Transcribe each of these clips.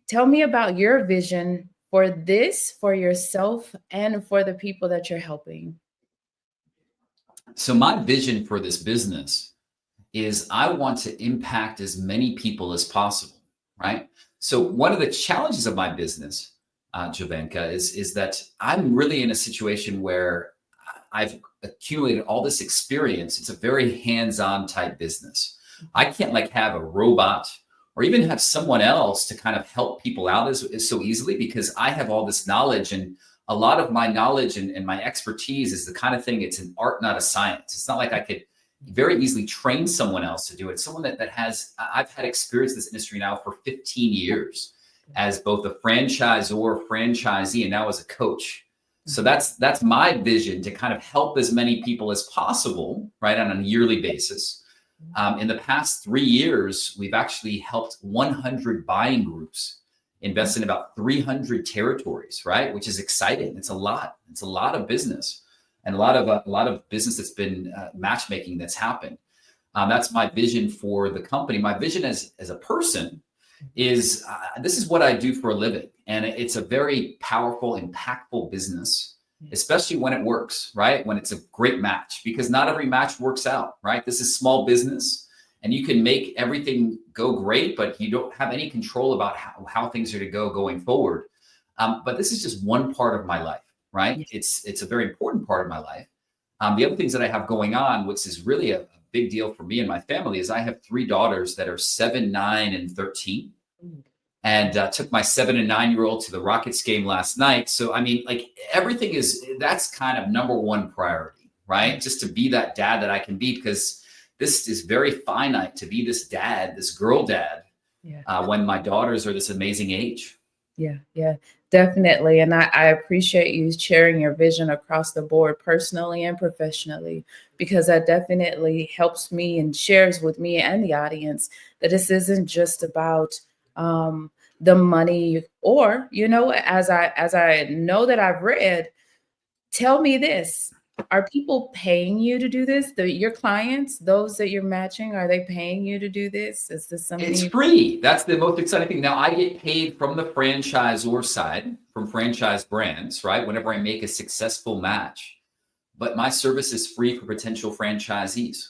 Tell me about your vision for this, for yourself, and for the people that you're helping. So my vision for this business is I want to impact as many people as possible, right? So one of the challenges of my business, Jovanka, is that I'm really in a situation where I've accumulated all this experience. It's a very hands-on type business. I can't like have a robot or even have someone else to kind of help people out as so easily because I have all this knowledge, and a lot of my knowledge and my expertise is the kind of thing, it's an art, not a science. It's not like I could very easily train someone else to do it. Someone that has, I've had experience in this industry now for 15 years as both a franchisor, franchisee, and now as a coach. So that's my vision, to kind of help as many people as possible, right, on a yearly basis. In the past 3 years, we've actually helped 100 buying groups invest in about 300 territories, right? Which is exciting. It's a lot. It's a lot of business, and a lot of business that's been matchmaking that's happened. That's my vision for the company. My vision as a person is this is what I do for a living, and it's a very powerful, impactful business, especially when it works, right? When it's a great match, because not every match works out, right? This is small business, and you can make everything go great, but you don't have any control about how things are to go going forward. But this is just one part of my life, right? It's a very important part of my life. The other things that I have going on, which is really a big deal for me and my family, is I have 3 daughters that are 7, 9, and 13. And took my 7 and 9-year-old to the Rockets game last night. So, I mean, like everything that's kind of number one priority, right? Just to be that dad that I can be, because this is very finite to be this dad, this girl dad, when my daughters are this amazing age. Yeah, definitely. And I appreciate you sharing your vision across the board, personally and professionally, because that definitely helps me and shares with me and the audience that this isn't just about the money, or, as I know that I've read, tell me this. Are people paying you to do this? Your clients, those that you're matching, are they paying you to do this? Is this something It's free. That's the most exciting thing. Now, I get paid from the franchisor side, from franchise brands, right? Whenever I make a successful match, but my service is free for potential franchisees.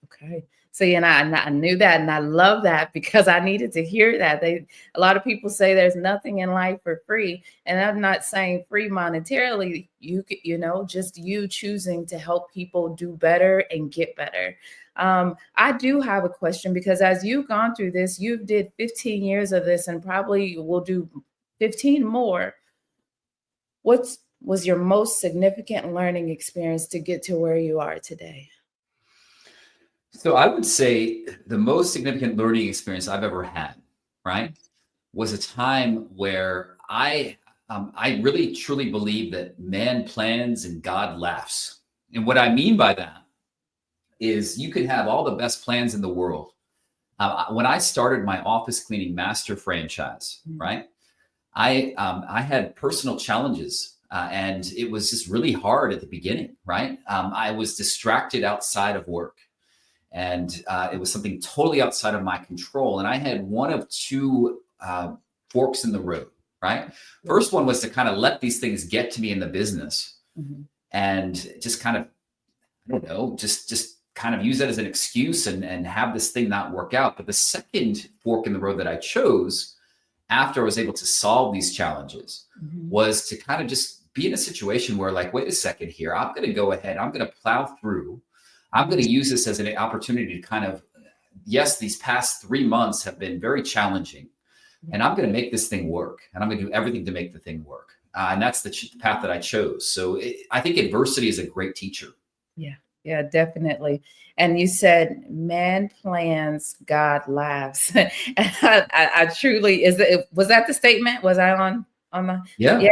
Okay. See, and I knew that, and I love that because I needed to hear that. A lot of people say there's nothing in life for free, and I'm not saying free monetarily. Just you choosing to help people do better and get better. I do have a question, because as you've gone through this, you did 15 years of this, and probably will do 15 more. What was your most significant learning experience to get to where you are today? So I would say the most significant learning experience I've ever had, right, was a time where I really truly believe that man plans and God laughs. And what I mean by that is you could have all the best plans in the world. When I started my office cleaning master franchise, right, I had personal challenges, and it was just really hard at the beginning, right? I was distracted outside of work, and it was something totally outside of my control. And I had one of two forks in the road, right? First one was to kind of let these things get to me in the business, and just kind of, I don't know, just kind of use that as an excuse and have this thing not work out. But the second fork in the road that I chose after I was able to solve these challenges was to kind of just be in a situation where, like, wait a second here, I'm going to go ahead, I'm going to plow through. I'm going to use this as an opportunity to kind of, yes, these past 3 months have been very challenging, and I'm going to make this thing work, and I'm going to do everything to make the thing work. And that's the path that I chose. So I think adversity is a great teacher. Yeah, definitely. And you said, man plans, God laughs. And I truly, was that the statement? Was I on the, Yeah.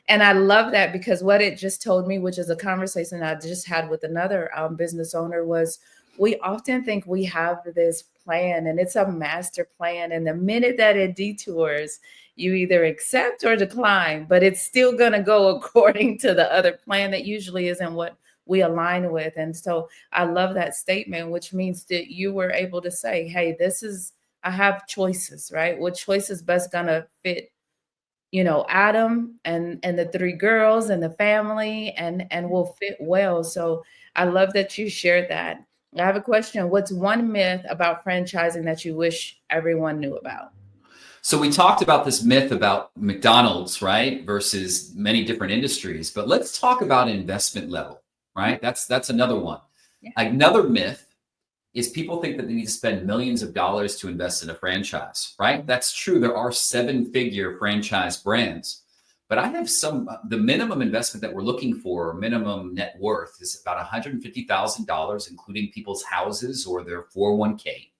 And I love that, because what it just told me, which is a conversation I just had with another business owner, was we often think we have this plan and it's a master plan. And the minute that it detours, you either accept or decline, but it's still going to go according to the other plan that usually isn't what we align with. And so I love that statement, which means that you were able to say, hey, I have choices, right? What choice is best gonna fit, Adam and the three girls and the family and will fit well. So I love that you shared that. I have a question. What's one myth about franchising that you wish everyone knew about? So we talked about this myth about McDonald's, right, versus many different industries, but let's talk about investment level, Mhm. right? That's another one. Yeah. Another myth is people think that they need to spend millions of dollars to invest in a franchise, right? That's true. There are seven-figure franchise brands, but I have the minimum investment that we're looking for, minimum net worth is about $150,000, including people's houses or their 401k,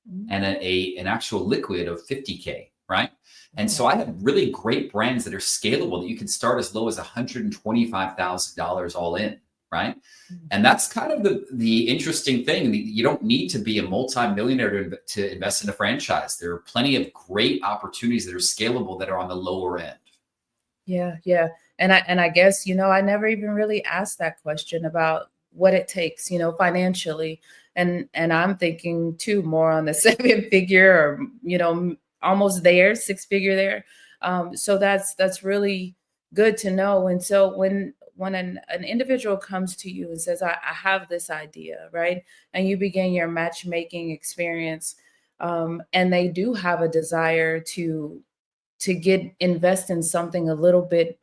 Mhm. and an actual liquid of 50K, right? And Oh, so I have really great brands that are scalable that you can start as low as $125,000 all in, right? mhm. And that's kind of the interesting thing. You don't need to be a multimillionaire to invest in a franchise. There are plenty of great opportunities that are scalable that are on the lower end. Yeah, yeah. And I guess, I never even really asked that question about what it takes, financially. And I'm thinking too more on the seven figure or, almost there, six figure there. So that's really good to know. And so when an individual comes to you and says, I have this idea, right? And you begin your matchmaking experience, and they do have a desire to get invest in something a little bit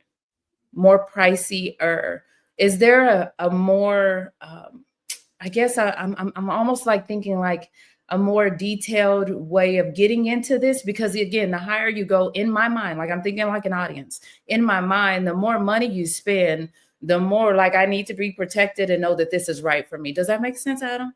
more pricey, or is there a more I guess I'm almost like thinking like a more detailed way of getting into this, because again, the higher you go in my mind, like I'm thinking like an audience, in my mind, the more money you spend, the more like I need to be protected and know that this is right for me. Does that make sense, Adam?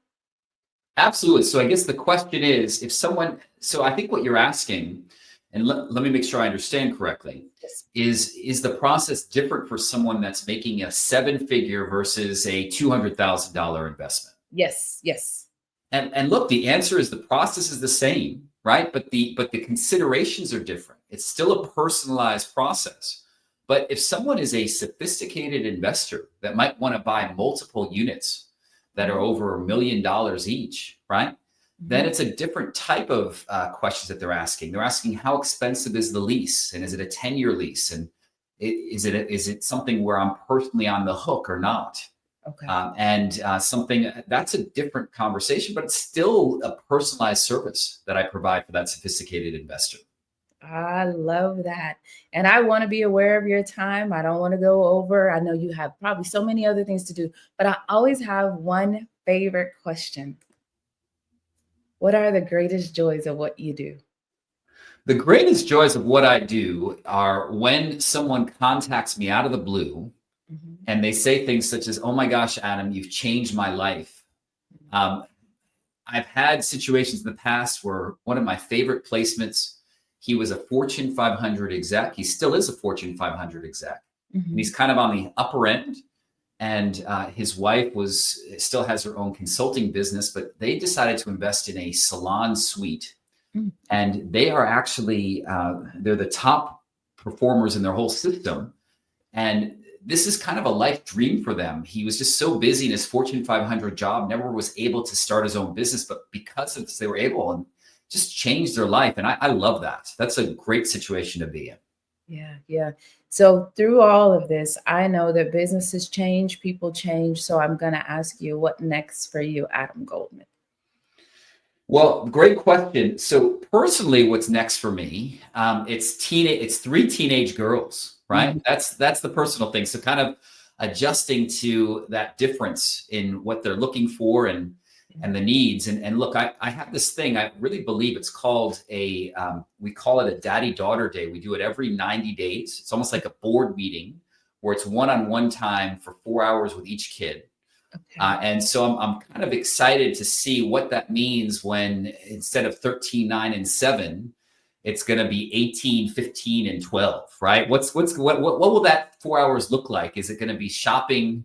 Absolutely. So I guess the question is if someone, so I think what you're asking, and let me make sure I understand correctly, Yes. is the process different for someone that's making a seven figure versus a $200,000 investment? Yes, yes. And look, the answer is the process is the same, right? But the considerations are different. It's still a personalized process. But if someone is a sophisticated investor that might want to buy multiple units that are Mhm, over $1 million each, right? Then mhm. it's a different type of questions that they're asking. They're asking how expensive is the lease, and is it a 10-year lease, and is it something where I'm personally on the hook or not? Okay. And something that's a different conversation, but it's still a personalized service that I provide for that sophisticated investor. I love that. And I want to be aware of your time. I don't want to go over. I know you have probably so many other things to do, but I always have one favorite question. What are the greatest joys of what you do? The greatest joys of what I do are when someone contacts me out of the blue Mhm. and they say things such as, "Oh my gosh, Adam, you've changed my life." Um, I've had situations in the past where one of my favorite placements, he was a Fortune 500 exec. He still is a Fortune 500 exec. And he's Mhm. kind of on the upper end. And his wife was still has her own consulting business, but they decided to invest in a salon suite. Mm. And they are actually they're the top performers in their whole system. And this is kind of a life dream for them. He was just so busy in his Fortune 500 job, never was able to start his own business, but because of this, they were able and just changed their life. And I love that. That's a great situation to be in. Yeah, yeah. So through all of this, I know that businesses change, people change. So I'm going to ask you, what next for you, Adam Goldman? Well, great question. So personally, what's next for me? It's three teenage girls, right? Mhm. That's the personal thing. So kind of adjusting to that difference in what they're looking for and the needs. And look, I have this thing. I really believe it's called we call it a daddy daughter day. We do it every 90 days. It's almost like a board meeting where it's one-on-one time for 4 hours with each kid. Okay. And so I'm kind of excited to see what that means when instead of 13, 9, and 7, it's going to be 18, 15, and 12, right? What will that 4 hours look like? Is it going to be shopping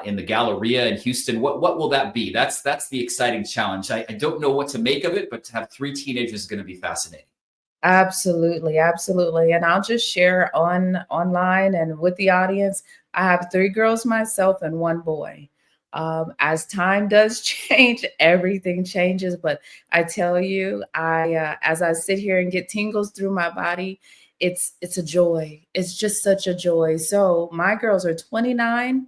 in the Galleria in Houston? What will that be? That's the exciting challenge. I don't know what to make of it, but to have three teenagers is going to be fascinating. Absolutely, absolutely. And I'll just share online and with the audience. I have three girls myself and one boy. As time does change, everything changes. But I tell you, as I sit here and get tingles through my body, it's a joy. It's just such a joy. So my girls are 29,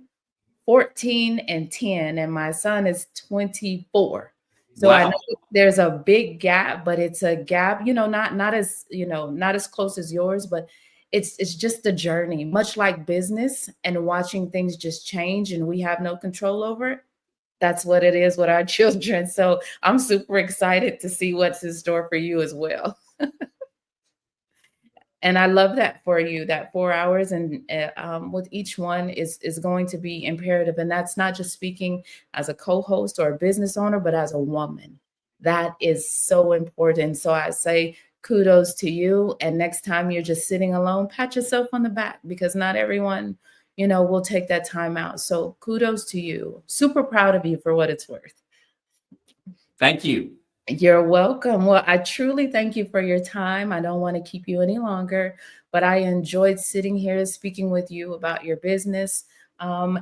14, and 10, and my son is 24. So I know Wow. there's a big gap, but it's a gap, not as, not as close as yours, but it's just a journey, much like business and watching things just change and we have no control over it. That's what it is with our children. So I'm super excited to see what's in store for you as well. And I love that for you, that 4 hours and, with each one is going to be imperative, and that's not just speaking as a co-host or a business owner, but as a woman. That is so important. So I say kudos to you, and next time you're just sitting alone, pat yourself on the back because not everyone, will take that time out. So kudos to you. Super proud of you for what it's worth. Thank you. You're welcome. Well, I truly thank you for your time. I don't want to keep you any longer, but I enjoyed sitting here speaking with you about your business.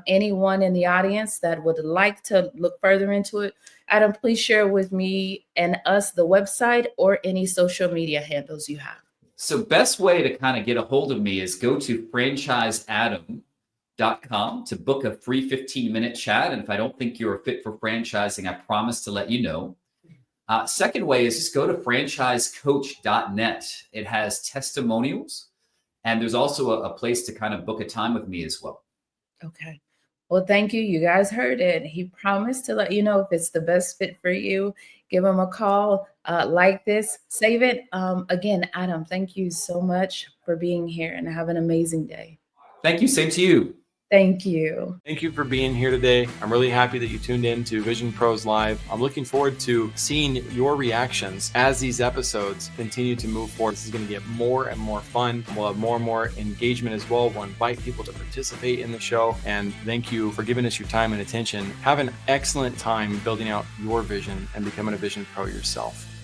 Anyone in the audience that would like to look further into it, Adam, please share with me and us the website or any social media handles you have. So best way to kind of get a hold of me is go to franchiseadam.com to book a free 15-minute chat. And if I don't think you're a fit for franchising, I promise to let you know. Second way is just go to franchisecoach.net. It has testimonials, and there's also a place to kind of book a time with me as well. Okay. Well, thank you. You guys heard it. He promised to let you know if it's the best fit for you. Give him a call, like this, save it. Again, Adam, thank you so much for being here and have an amazing day. Thank you. Same to you. Thank you. Thank you for being here today. I'm really happy that you tuned in to Vision Pros Live. I'm looking forward to seeing your reactions as these episodes continue to move forward. This is going to get more and more fun. We'll have more and more engagement as well. We'll invite people to participate in the show. And thank you for giving us your time and attention. Have an excellent time building out your vision and becoming a Vision Pro yourself.